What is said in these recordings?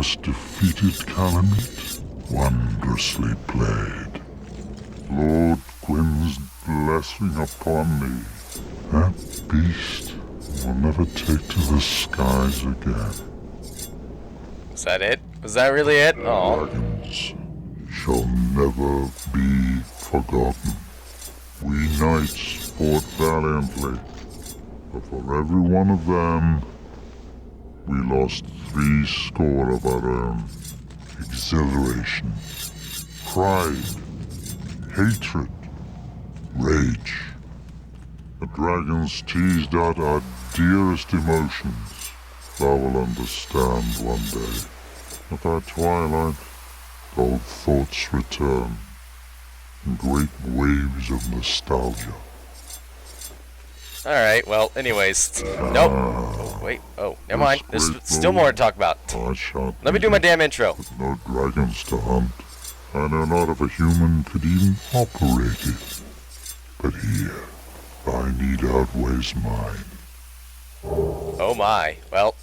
just defeated Calamite? Wondrously played. Lord Gwyn's blessing upon me. That beast will never take to the skies again. Is that it? Was that really it? Oh. Dragons shall never be forgotten. We knights fought valiantly, but for every one of them, we lost 70 of our own. Exhilaration, pride, hatred, rage. The dragons teased out our dearest emotions. Thou will understand one day. At our twilight, old thoughts return in great waves of nostalgia. Alright, well, anyways. Nope. Oh, wait. Oh, never mind. There's still more to talk about. Let me do my damn intro. With no dragons to hunt, I know not if a human could even operate it. But here, thy need outweighs mine. Oh my. Well,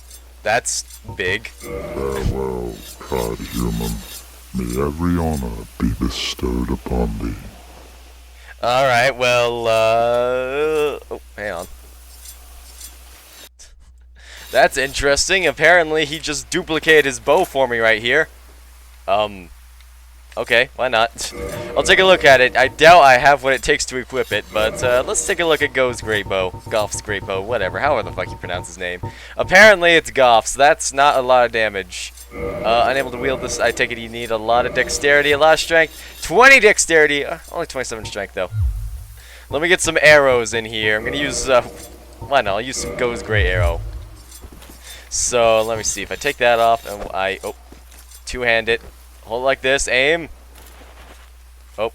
that's big. Farewell, proud human. May every honor be bestowed upon thee. Alright, well, oh, hang on. That's interesting. Apparently, he just duplicated his bow for me right here. Okay, why not? I'll take a look at it. I doubt I have what it takes to equip it, but let's take a look at Goff's great bow, whatever, however the fuck you pronounce his name. Apparently it's Goff's. That's not a lot of damage. Unable to wield this, I take it you need a lot of dexterity, a lot of strength. 20 dexterity, only 27 strength though. Let me get some arrows in here. I'm gonna use, why not, I'll use some Go's great arrow. So, let me see, if I take that off, and two-hand it. Hold it like this, aim. Oh.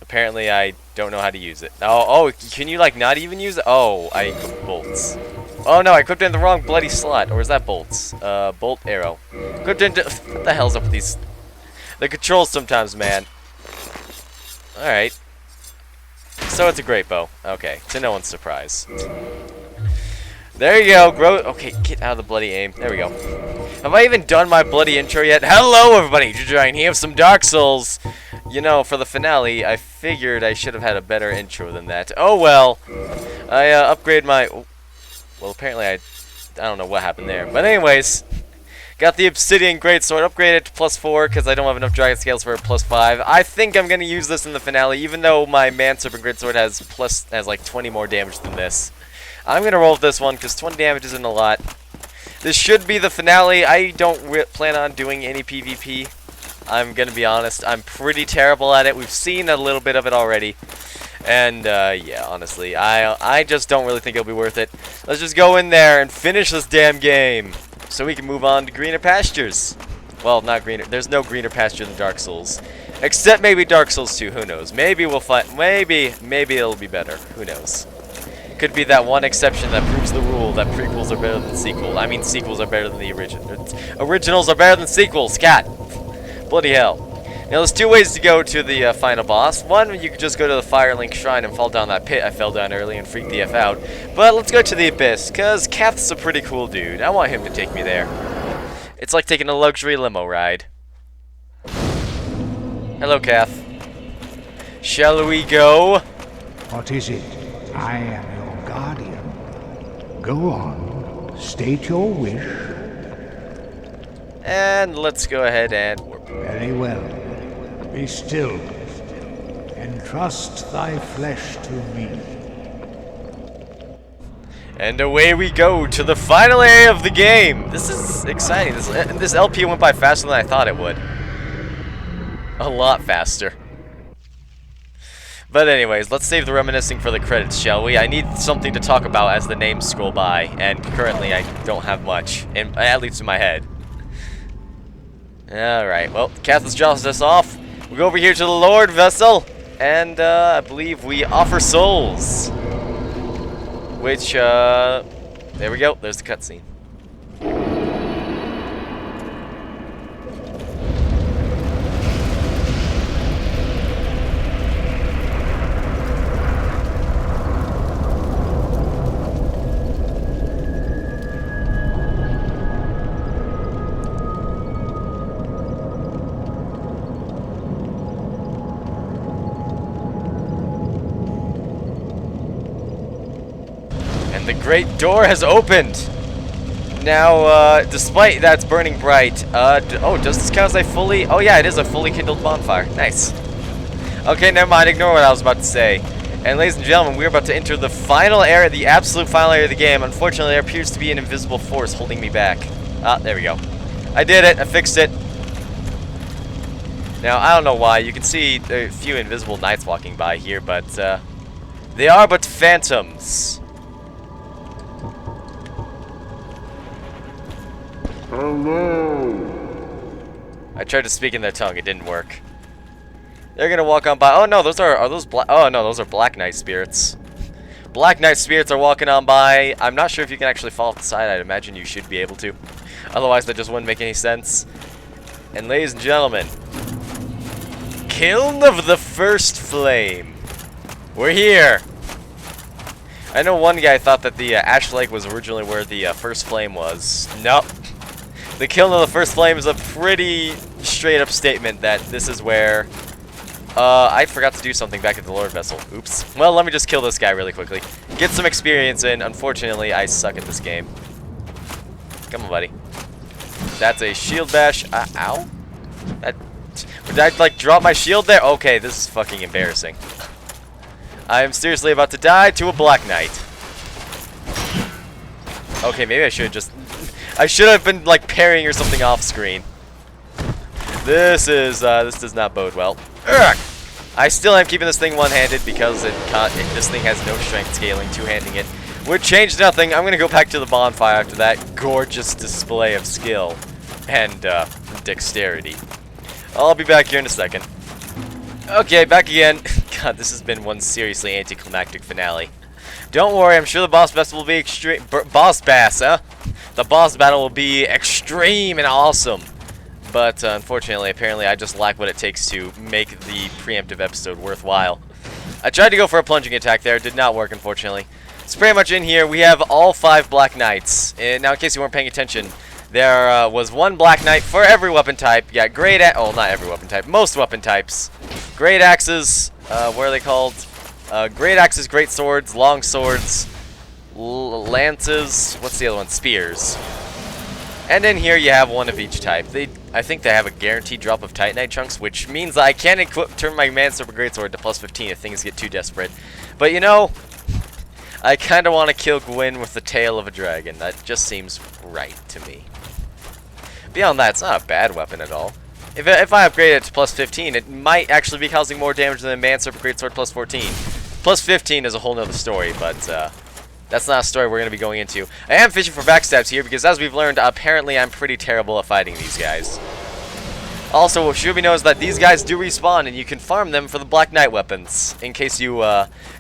Apparently I don't know how to use it. Oh, can you like not even use it? Oh, I equipped bolts. Oh no, I equipped it in the wrong bloody slot. Or is that bolts? Bolt arrow. Equipped into, what the hell's up with these? The controls sometimes, man. Alright. So it's a great bow. Okay, to no one's surprise. There you go, okay, get out of the bloody aim. There we go. Have I even done my bloody intro yet? Hello, everybody! Giant here with some Dark Souls. You know, for the finale, I figured I should have had a better intro than that. Oh well. I upgraded my. Well, apparently I don't know what happened there. But anyways, got the Obsidian Greatsword, upgraded to +4 because I don't have enough Dragon Scales for a +5. I think I'm gonna use this in the finale, even though my Manserpent Greatsword has like 20 more damage than this. I'm gonna roll with this one because 20 damage isn't a lot. This should be the finale. I don't plan on doing any PvP. I'm gonna be honest. I'm pretty terrible at it. We've seen a little bit of it already. And, yeah, honestly, I just don't really think it'll be worth it. Let's just go in there and finish this damn game so we can move on to greener pastures. Well, not greener. There's no greener pasture than Dark Souls. Except maybe Dark Souls 2. Who knows? Maybe we'll find... Maybe it'll be better. Who knows? Could be that one exception that proves the rule that prequels are better than sequels. I mean, sequels are better than the originals are better than sequels. Cat. Bloody hell. Now, there's two ways to go to the final boss. One, you could just go to the Firelink Shrine and fall down that pit I fell down early and freak the F out. But let's go to the Abyss, because Kath's a pretty cool dude. I want him to take me there. It's like taking a luxury limo ride. Hello, Kath. Shall we go? What is it? I am your guardian. Go on, state your wish. And let's go ahead and warp. Very well. Be still. Entrust thy flesh to me. And away we go to the final area of the game. This is exciting. This LP went by faster than I thought it would. A lot faster. But anyways, let's save the reminiscing for the credits, shall we? I need something to talk about as the names scroll by, and currently I don't have much, at least in my head. Alright, well, Kath jostles us off. We go over here to the Lord Vessel, and I believe we offer souls. Which, there we go, there's the cutscene. great door has opened. Now, despite that's burning bright, oh, does this count as a fully... Oh, yeah, it is a fully kindled bonfire. Nice. Okay, never mind. Ignore what I was about to say. And ladies and gentlemen, we're about to enter the final area, the absolute final area of the game. Unfortunately, there appears to be an invisible force holding me back. Ah, there we go. I did it. I fixed it. Now, I don't know why. You can see a few invisible knights walking by here, but, they are but phantoms. Hello. I tried to speak in their tongue. It didn't work. They're gonna walk on by. Oh no, those are those black? Oh no, those are Black Knight spirits. Black Knight spirits are walking on by. I'm not sure if you can actually fall off the side. I'd imagine you should be able to. Otherwise, that just wouldn't make any sense. And ladies and gentlemen, Kiln of the First Flame. We're here. I know one guy thought that the Ash Lake was originally where the First Flame was. Nope. The Kiln of the First Flame is a pretty straight up statement that this is where... I forgot to do something back at the Lord Vessel. Oops. Well, let me just kill this guy really quickly. Get some experience in. Unfortunately, I suck at this game. Come on, buddy. That's a shield bash. Ow? Did I, like, drop my shield there? Okay, this is fucking embarrassing. I am seriously about to die to a Black Knight. Okay, maybe I should just... I should have been, like, parrying or something off screen. This does not bode well. Urgh! I still am keeping this thing one-handed because this thing has no strength scaling, two-handing it would change nothing. I'm gonna go back to the bonfire after that gorgeous display of skill and dexterity. I'll be back here in a second. Okay, back again. God, this has been one seriously anticlimactic finale. Don't worry, I'm sure the boss battle will be extreme. Boss bass, huh? The boss battle will be extreme and awesome. But unfortunately, apparently, I just lack what it takes to make the preemptive episode worthwhile. I tried to go for a plunging attack there. It did not work, unfortunately. So pretty much in here, we have all 5 Black Knights. And now, in case you weren't paying attention, there was 1 Black Knight for every weapon type. You got great oh, not every weapon type. Most weapon types. Great axes. What are they called? Great axes, great swords, long swords, lances. What's the other one? Spears. And in here you have 1 of each type. I think they have a guaranteed drop of Titanite chunks, which means that I can turn my Manservant Greatsword to plus 15 if things get too desperate. But you know, I kind of want to kill Gwyn with the tail of a dragon. That just seems right to me. Beyond that, it's not a bad weapon at all. If I upgrade it to plus 15, it might actually be causing more damage than Manservant Greatsword plus 14. Plus 15 is a whole nother story, but that's not a story we're going to be going into. I am fishing for backstabs here because, as we've learned, apparently I'm pretty terrible at fighting these guys. Also, what should be known is that these guys do respawn, and you can farm them for the Black Knight weapons, in case you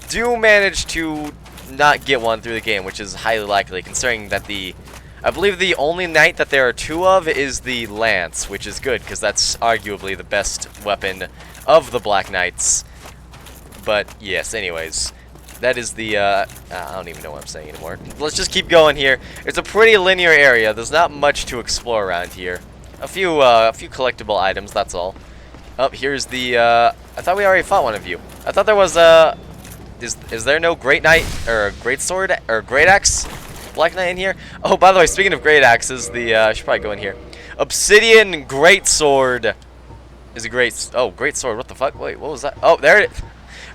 do manage to not get one through the game, which is highly likely, considering that I believe the only knight that there are 2 of is the Lance, which is good, because that's arguably the best weapon of the Black Knights. But, yes, anyways. That is the, I don't even know what I'm saying anymore. Let's just keep going here. It's a pretty linear area. There's not much to explore around here. A few collectible items, that's all. Oh, here's the, I thought we already fought one of you. I thought there was, is there no Great Knight, or Great Sword, or Great Axe Black Knight in here? Oh, by the way, speaking of Great Axes, I should probably go in here. Obsidian Great Sword is a Great Sword, what the fuck? Wait, what was that? Oh, there it is.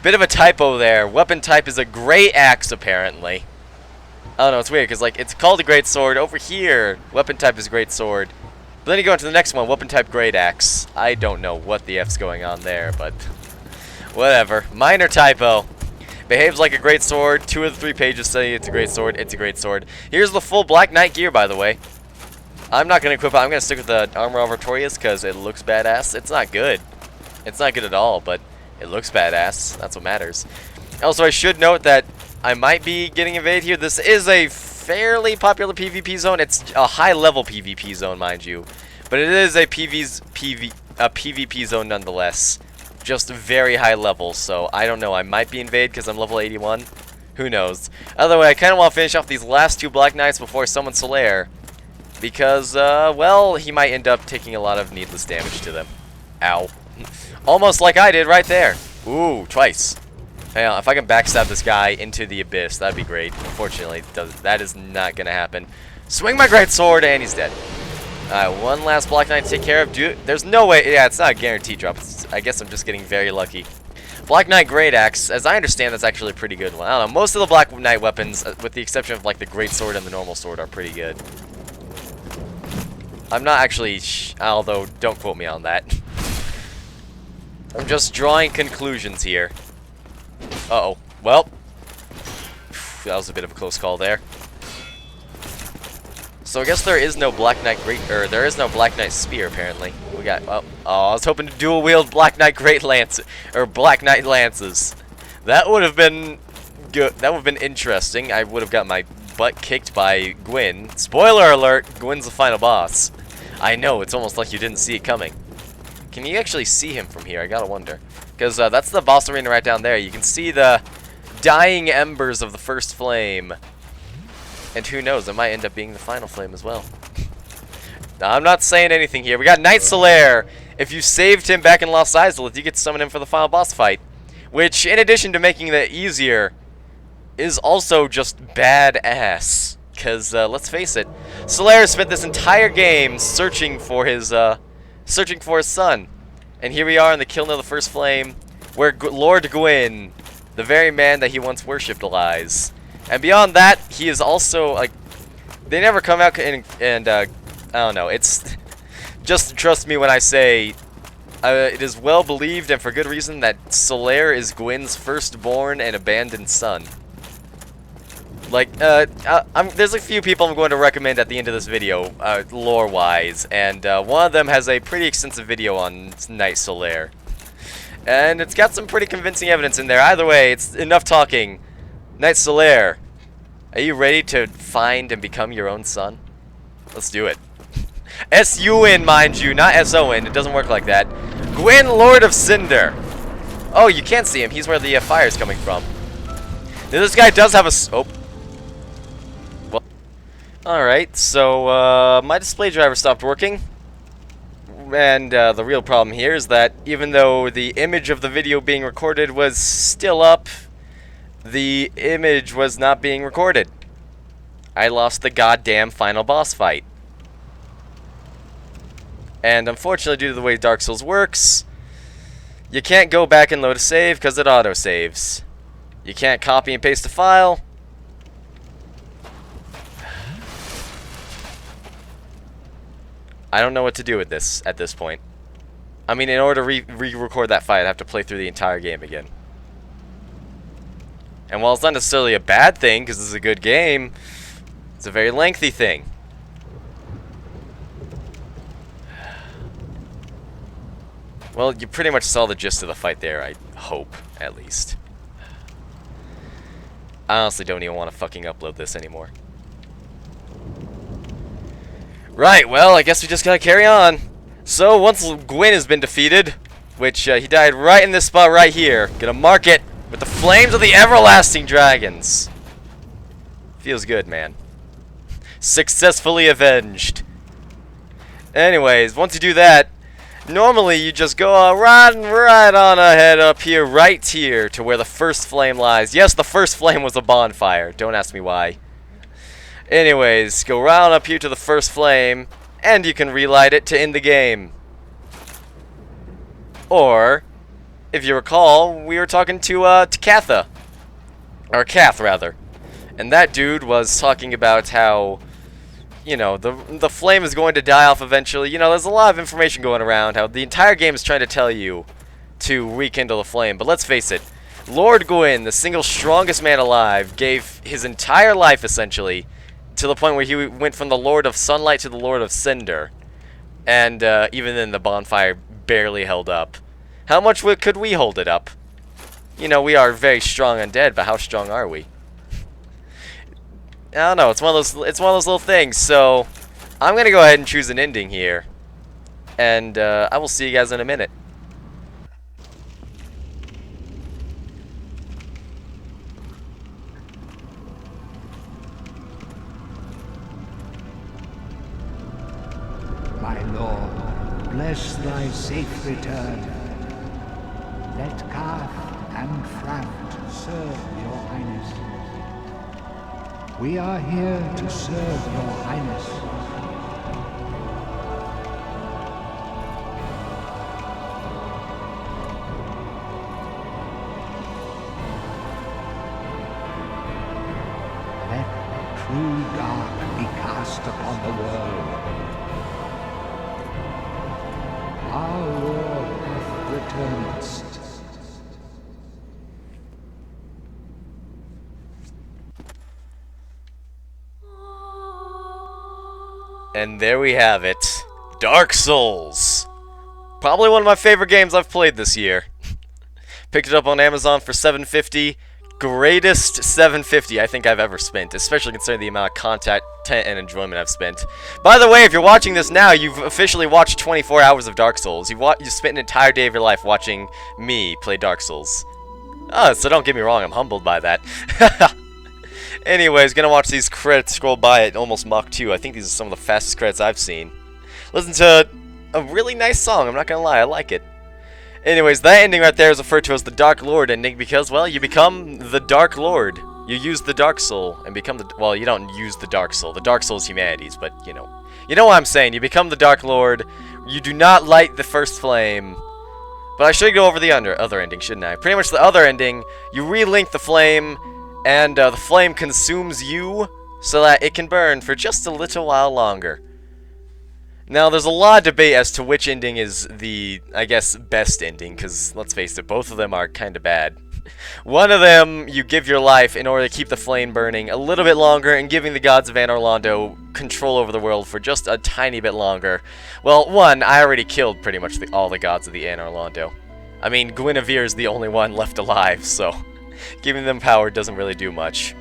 Bit of a typo there. Weapon type is a Great Axe, apparently. I don't know, it's weird, because, like, it's called a Great Sword. Over here, weapon type is Great Sword. But then you go into the next one, weapon type Great Axe. I don't know what the F's going on there, but whatever. Minor typo. Behaves like a Great Sword. 2 of the 3 pages say it's a Great Sword. It's a Great Sword. Here's the full Black Knight gear, by the way. I'm not going to equip it. I'm going to stick with the Armor of Artorias, because it looks badass. It's not good. It's not good at all, but it looks badass. That's what matters. Also, I should note that I might be getting invaded here. This is a fairly popular PvP zone. It's a high-level PvP zone, mind you. But it is a PvP zone nonetheless. Just very high level, so I don't know. I might be invaded because I'm level 81. Who knows? Either way, I kind of want to finish off these last 2 Black Knights before I summon Solaire. Because, well, he might end up taking a lot of needless damage to them. Ow. Almost like I did right there. Ooh, twice. Hey, if I can backstab this guy into the abyss, that'd be great. Unfortunately, that is not gonna happen. Swing my great sword, and he's dead. Alright, one last Black Knight to take care of. There's no way. Yeah, it's not a guaranteed drop. I guess I'm just getting very lucky. Black Knight Great Axe, as I understand, that's actually a pretty good one. I don't know. Most of the Black Knight weapons, with the exception of like the Great Sword and the normal sword, are pretty good. I'm not actually, although don't quote me on that. I'm just drawing conclusions here. Uh-oh. Well, that was a bit of a close call there. So I guess there is no Black Knight there is no Black Knight Spear apparently. We got, oh, I was hoping to dual wield Black Knight Great Lance, or Black Knight Lances. That would have been good. That would have been interesting. I would have got my butt kicked by Gwyn. Spoiler alert, Gwyn's the final boss. I know, it's almost like you didn't see it coming. Can you actually see him from here? I gotta wonder. Because that's the boss arena right down there. You can see the dying embers of the first flame. And who knows, it might end up being the final flame as well. Now, I'm not saying anything here. We got Knight Solaire. If you saved him back in Lost Izalith, you get to summon him for the final boss fight. Which, in addition to making that easier, is also just badass. Because, let's face it, Solaire spent this entire game searching for his son. And here we are in the Kiln of the First Flame, where Lord Gwyn, the very man that he once worshipped, lies. And beyond that, he is also, like, they never come out and I don't know, it's, just trust me when I say, it is well believed, and for good reason, that Solaire is Gwyn's firstborn and abandoned son. Like, there's a few people I'm going to recommend at the end of this video, lore-wise, and one of them has a pretty extensive video on Knight Solaire. And it's got some pretty convincing evidence in there. Either way, it's enough talking. Knight Solaire, are you ready to find and become your own son? Let's do it. S-U-N, mind you, not S-O-N. It doesn't work like that. Gwyn, Lord of Cinder. Oh, you can't see him. He's where the fire's coming from. Now, this guy does have a... Oh. Well, alright, so my display driver stopped working. And the real problem here is that even though the image of the video being recorded was still up, the image was not being recorded. I lost the goddamn final boss fight. And unfortunately, due to the way Dark Souls works, you can't go back and load a save because it auto-saves. You can't copy and paste a file. I don't know what to do with this at this point. I mean, in order to re-record that fight, I'd have to play through the entire game again. And while it's not necessarily a bad thing, because this is a good game, it's a very lengthy thing. Well, you pretty much saw the gist of the fight there, I hope, at least. I honestly don't even want to fucking upload this anymore. Right, well, I guess we just gotta carry on. So, once Gwyn has been defeated, which he died right in this spot right here, gonna mark it with the flames of the everlasting dragons. Feels good, man. Successfully avenged. Anyways, once you do that, normally you just go right on ahead up here, right here, to where the first flame lies. Yes, the first flame was a bonfire. Don't ask me why. Anyways, go round up here to the first flame, and you can relight it to end the game. Or, if you recall, we were talking to Katha. Or Kath, rather. And that dude was talking about how, you know, the flame is going to die off eventually. You know, there's a lot of information going around, how the entire game is trying to tell you to rekindle the flame. But let's face it, Lord Gwyn, the single strongest man alive, gave his entire life, essentially, to the point where he went from the Lord of Sunlight to the Lord of Cinder. And even then, the bonfire barely held up. How much could we hold it up? You know, we are very strong undead, but how strong are we? I don't know. It's one of those little things. So I'm gonna go ahead and choose an ending here, and I will see you guys in a minute. My lord, bless thy safe return. Let Kath and Fraft serve your highness. We are here to serve your highness. Let true dark be cast upon the world. Our war hath returned. And there we have it. Dark Souls. Probably one of my favorite games I've played this year. Picked it up on Amazon for $7.50. Greatest $7.50 I think I've ever spent, especially considering the amount of content and enjoyment I've spent. By the way, if you're watching this now, you've officially watched 24 hours of Dark Souls. You spent an entire day of your life watching me play Dark Souls. Oh, so don't get me wrong, I'm humbled by that. Anyways, gonna watch these credits scroll by at almost Mach 2. I think these are some of the fastest credits I've seen. Listen to a really nice song, I'm not gonna lie, I like it. Anyways, that ending right there is referred to as the Dark Lord ending because, well, you become the Dark Lord. You use the Dark Soul and become the... Well, you don't use the Dark Soul. The Dark Soul is humanity's, but, you know. You know what I'm saying. You become the Dark Lord. You do not light the first flame. But I should go over the other ending, shouldn't I? Pretty much the other ending, you relink the flame... And the flame consumes you so that it can burn for just a little while longer. Now, there's a lot of debate as to which ending is the, I guess, best ending, because, let's face it, both of them are kind of bad. One of them, you give your life in order to keep the flame burning a little bit longer and giving the gods of Anor Londo control over the world for just a tiny bit longer. Well, one, I already killed pretty much all the gods of the Anor Londo. I mean, Guinevere is the only one left alive, so... Giving them power doesn't really do much.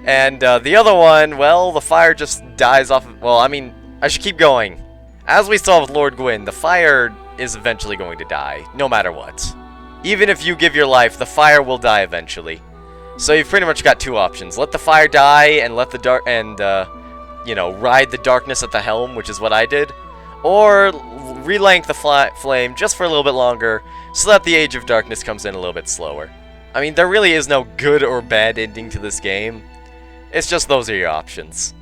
And the other one, well, the fire just dies off of... Well, I mean, I should keep going. As we saw with Lord Gwyn, the fire is eventually going to die, no matter what. Even if you give your life, the fire will die eventually. So you've pretty much got two options. Let the fire die and let the dark... And, you know, ride the darkness at the helm, which is what I did. Or relength the flame just for a little bit longer, so that the Age of Darkness comes in a little bit slower. I mean, there really is no good or bad ending to this game. It's just those are your options.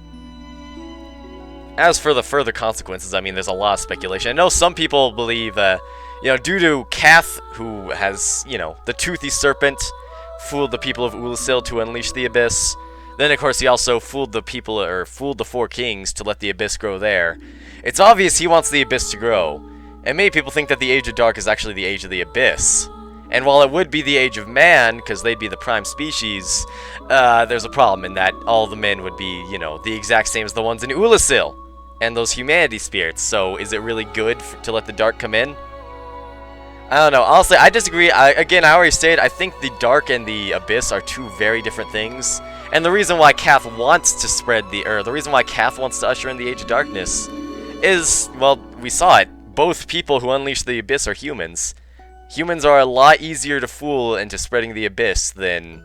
As for the further consequences, I mean, there's a lot of speculation. I know some people believe, you know, due to Kath, who has, you know, the toothy serpent, fooled the people of Ulasil to unleash the Abyss. Then, of course, he also fooled the people, or fooled the Four Kings to let the Abyss grow there. It's obvious he wants the Abyss to grow. And many people think that the Age of Dark is actually the Age of the Abyss. And while it would be the Age of Man, because they'd be the prime species, there's a problem in that all the men would be, you know, the exact same as the ones in Ulasil. And those humanity spirits, so is it really good to let the dark come in? I don't know, honestly, I disagree. Again, I already stated, I think the dark and the abyss are two very different things. And the reason why Kath wants to spread the reason why Kath wants to usher in the Age of Darkness is, well, we saw it. Both people who unleash the abyss are humans. Humans are a lot easier to fool into spreading the abyss than,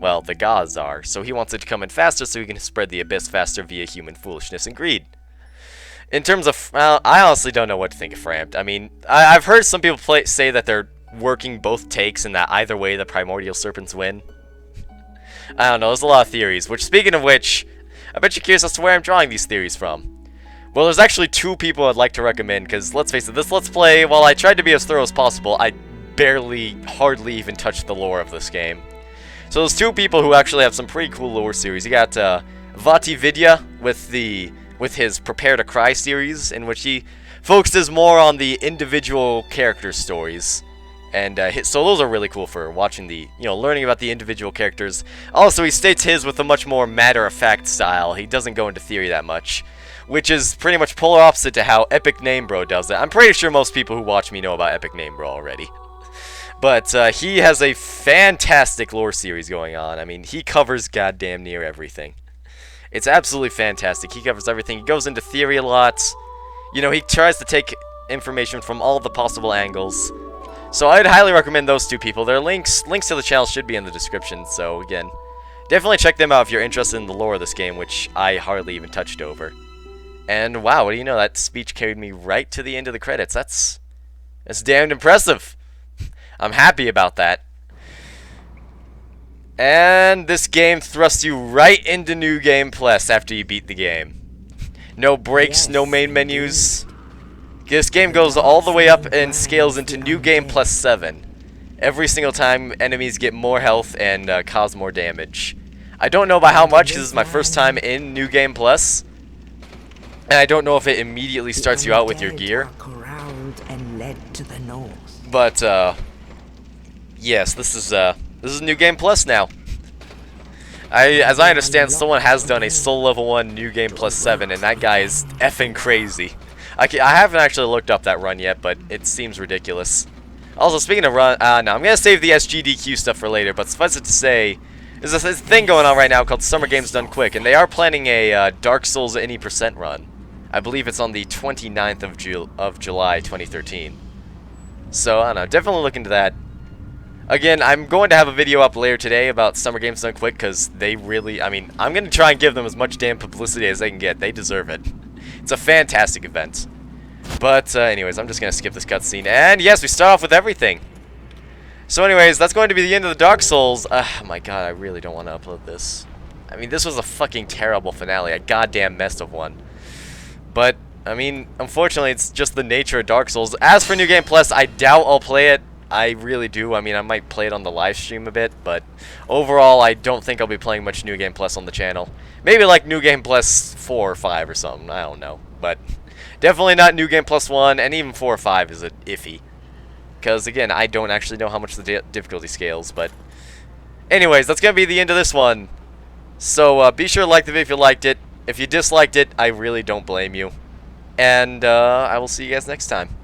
well, the gods are. So he wants it to come in faster so he can spread the abyss faster via human foolishness and greed. In terms of, I honestly don't know what to think of Framped. I mean, I've heard some people say that they're working both takes and that either way the primordial serpents win. I don't know, there's a lot of theories, which, speaking of which, I bet you're curious as to where I'm drawing these theories from. Well, there's actually two people I'd like to recommend, because let's face it, this Let's Play, while I tried to be as thorough as possible, I hardly even touched the lore of this game. So there's two people who actually have some pretty cool lore series. You got Vati Vidya with his Prepare to Cry series, in which he focuses more on the individual character stories. And so those are really cool for watching learning about the individual characters. Also, he states his with a much more matter-of-fact style. He doesn't go into theory that much, which is pretty much polar opposite to how Epic Name Bro does it. I'm pretty sure most people who watch me know about Epic Name Bro already. But he has a fantastic lore series going on. I mean, he covers goddamn near everything. It's absolutely fantastic. He covers everything. He goes into theory a lot. You know, he tries to take information from all the possible angles. So I'd highly recommend those two people. Their links to the channel should be in the description. So again, definitely check them out if you're interested in the lore of this game, which I hardly even touched over. And wow, what do you know? That speech carried me right to the end of the credits. That's damned impressive. I'm happy about that. And this game thrusts you right into New Game Plus after you beat the game. No breaks, no main menus. This game goes all the way up and scales into New Game Plus 7. Every single time, enemies get more health and cause more damage. I don't know by how much, because this is my first time in New Game Plus. And I don't know if it immediately starts you out with your gear. But, yes, this is New Game Plus now. As I understand, someone has done a Soul Level 1 New Game Plus 7, and that guy is effing crazy. I haven't actually looked up that run yet, but it seems ridiculous. Also, speaking of run, no, I'm going to save the SGDQ stuff for later, but suffice it to say, there's a thing going on right now called Summer Games Done Quick, and they are planning a Dark Souls any percent run. I believe it's on the 29th of July 2013. So, I don't know, definitely look into that. Again, I'm going to have a video up later today about Summer Games Done Quick, because they really, I mean, I'm going to try and give them as much damn publicity as they can get. They deserve it. It's a fantastic event. But, anyways, I'm just going to skip this cutscene. And, yes, we start off with everything. So, anyways, that's going to be the end of the Dark Souls. Oh, my God, I really don't want to upload this. I mean, this was a fucking terrible finale. A goddamn mess of one. But, I mean, unfortunately, it's just the nature of Dark Souls. As for New Game Plus, I doubt I'll play it. I really do. I mean, I might play it on the live stream a bit, but overall, I don't think I'll be playing much New Game Plus on the channel. Maybe like New Game Plus 4 or 5 or something. I don't know. But definitely not New Game Plus 1, and even 4 or 5 is iffy. Because, again, I don't actually know how much the difficulty scales, but anyways, that's going to be the end of this one. So, be sure to like the video if you liked it. If you disliked it, I really don't blame you. And, I will see you guys next time.